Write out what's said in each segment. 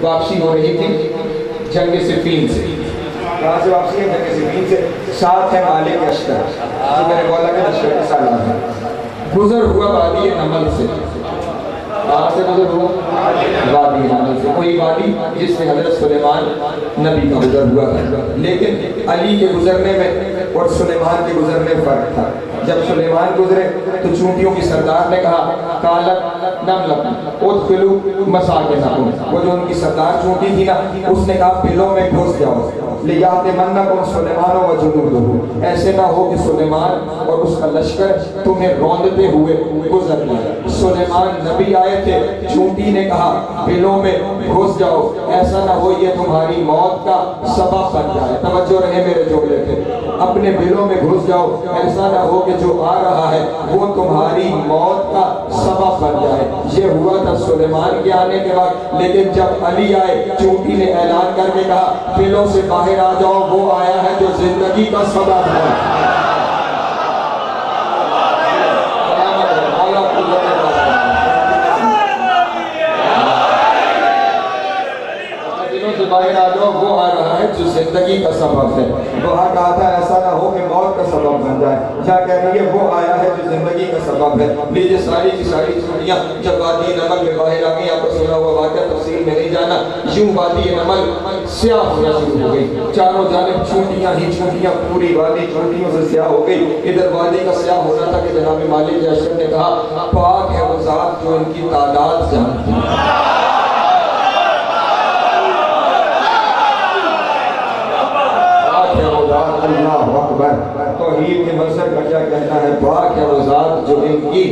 واپسی ہو رہی تھی جنگ صفین سے. کہاں سے واپسی ہے؟ جنگ صفین سے. ساتھ ہے مالک اشتر جو میرے مولا کے لشکر کے سالار ہے. گزر ہوا وادی نمل سے. کہاں سے گزر ہوا؟ وادی نمل سے. وہی وادی جس سے حضرت سلیمان نبی کا گزر ہوا تھا. لیکن علی کے گزرنے میں اور سلیمان کے گزرنے میں فرق تھا. جب سلیمان گزرے تو چونٹیوں کی سردار نے کہا کالت نملت ادخلوا مساکنکم. وہ جو ان کی سردار چونٹی تھی نا اس نے کہا بلوں میں گھس جاؤ. لیاتمنکم سلیمان و جنودہ. ایسے نہ ہو کہ سلیمان اور اس کا لشکر تمہیں روندتے ہوئے گزر جائے. سلیمان نبی آئے تھے. چونٹی نے کہا بلوں میں گھس جاؤ. ایسا نہ ہو یہ تمہاری موت کا سبب بن جائے. توجہ رہے میرے جملے پہ. اپنے بلوں میں گھس جاؤ. ایسا نہ ہو کہ جو آ رہا ہے وہ تمہاری موت کا سبب بن جائے. یہ ہوا تھا سلیمان کے آنے کے بعد. لیکن جب علی آئے چونٹی نے اعلان کر کے کہا بلوں سے باہر آ جاؤ. وہ آیا ہے جو زندگی کا سبب ہے. باہر آ جاؤ. وہ آ رہا ہے جو زندگی کا سبب ہے. وہاں کہا تھا ایسا نہ ہو کہ موت کا سبب بن جائے. کیا کہہ رہی ہے؟ وہ آیا ہے جو زندگی کا سبب ہے. لیجیے ساری کی ساری چونٹیاں جب وادی نمل میں باہر آ گئی. آپ کو سنا ہوا واقعہ تفصیل میں نہیں جانا. یوں وادی نمل سیاہ ہونا شروع ہو گئی. چاروں جانب چونٹیاں ہی چونٹیاں. پوری وادی چونٹیوں سے سیاہ ہو گئی. ادھر وادی کا سیاہ ہو رہا تھا کہ جناب مالک اشرف نے کہا پاک ہے وہ ذات جو ان کی تعداد جانتی ہے. اللہ اکبر. توحید کے منظر کا کیا کہنا ہے؟ پاک ہے وہ ذات جو ان کی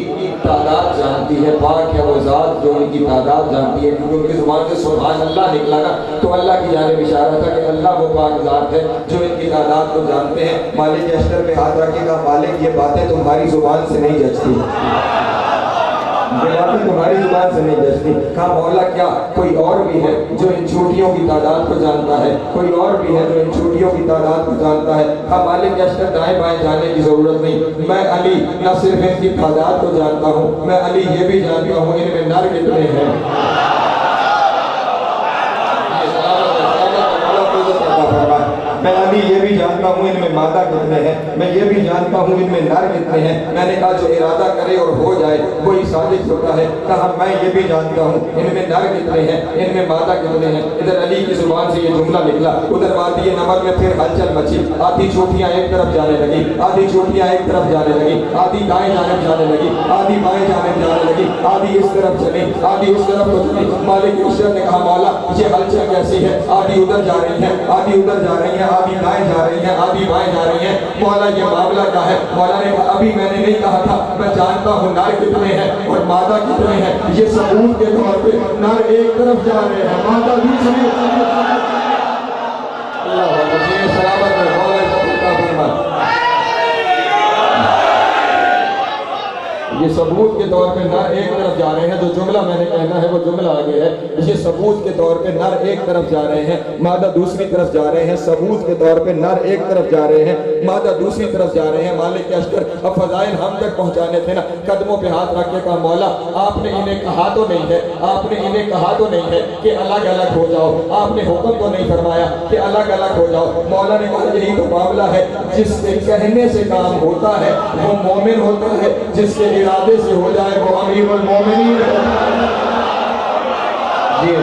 تعداد جانتی ہے. پاک ہے وہ ذات جو ان کی تعداد جانتی ہے. کیونکہ ان کی زبان سے سبحان اللہ نکلا نا تو اللہ کی جانب اشارہ تھا کہ اللہ وہ پاک ذات ہے جو ان کی تعداد کو جانتے ہیں. مالک اشتر پہ ہاتھ رکھے گا مالک یہ باتیں تمہاری زبان سے نہیں جچتی. یہ باتیں تمہاری زبان سے نہیں جچتی. کہا مولا کیا کوئی اور بھی ہے جو ان چونٹیوں کی تعداد کو جانتا ہے؟ کوئی اور بھی ہے جو ان چونٹیوں کی تعداد کو جانتا ہے؟ کہا مالک اشتر دائیں بائیں جانے کی ضرورت نہیں. میں علی نہ صرف ان کی تعداد کو جانتا ہوں. میں علی یہ بھی جانتا ہوں ان میں نر کتنے ہیں. میں علی یہ بھی جانتا ہوں ان میں مادہ کتنے ہیں. میں یہ بھی جانتا ہوں ان میں نر کتنے ہیں. میں نے کہا جو ارادہ کرے اور ہو جائے وہی صادق ہوتا ہے. کہا میں یہ بھی جانتا ہوں ان میں نر کتنے ہیں ان میں مادہ کتنے ہیں. ادھر علی کی زبان سے یہ جملہ نکلا. ادھر وادی نمل میں پھر ہلچل مچی. آدھی چونٹیاں ایک طرف جانے لگی. آدھی چونٹیاں ایک طرف جانے لگی. آدھی دائیں جانب جانے لگی. آدھی بائیں جانب جانے لگی. آدھی اس طرف چلی. آدھی اس طرف کو چلی. مالک اشرف نے کہا مولا یہ ہلچل کیسی ہے؟ آدھی ادھر جا رہی ہے آدھی ادھر جا رہی ہے. آدھی دائیں جا رہی ہیں آدھی بائیں جا رہی ہیں. مولا یہ معاملہ کیا ہے؟ مولا نے کہا ابھی میں نے نہیں کہا تھا میں جانتا ہوں نر کتنے ہیں اور مادہ کتنے ہیں. یہ ثبوت کے طور پہ نر ایک طرف جا رہے ہیں مادہ دوسری. اللہ سلامت ہے. یہ ثبوت کے طور پہ نر ایک طرف جا رہے ہیں. جو جملہ میں نے کہنا ہے وہ جملہ آگے ہے. یہ ثبوت کے طور پہ نر ایک طرف جا رہے ہیں مادہ دوسری طرف جا رہے ہیں. ثبوت کے طور پہ نر ایک طرف جا رہے ہیں مادہ دوسری طرف جا رہے ہیں. مالک اشتر اب فضائل ہم تک پہنچانے تھے نا. قدموں پہ ہاتھ رکھ کے کہا مولا آپ نے انہیں کہا تو نہیں ہے آپ نے انہیں کہا تو نہیں ہے کہ الگ الگ ہو جاؤ. آپ نے حکم تو نہیں فرمایا کہ الگ الگ ہو جاؤ. مولا نے کہا یہی تو معاملہ ہے. جس کے کہنے سے کام ہوتا ہے وہ مومن ہوتا ہے. جس کے ارادے سے ہو جائے وہ امیر المومنین. جی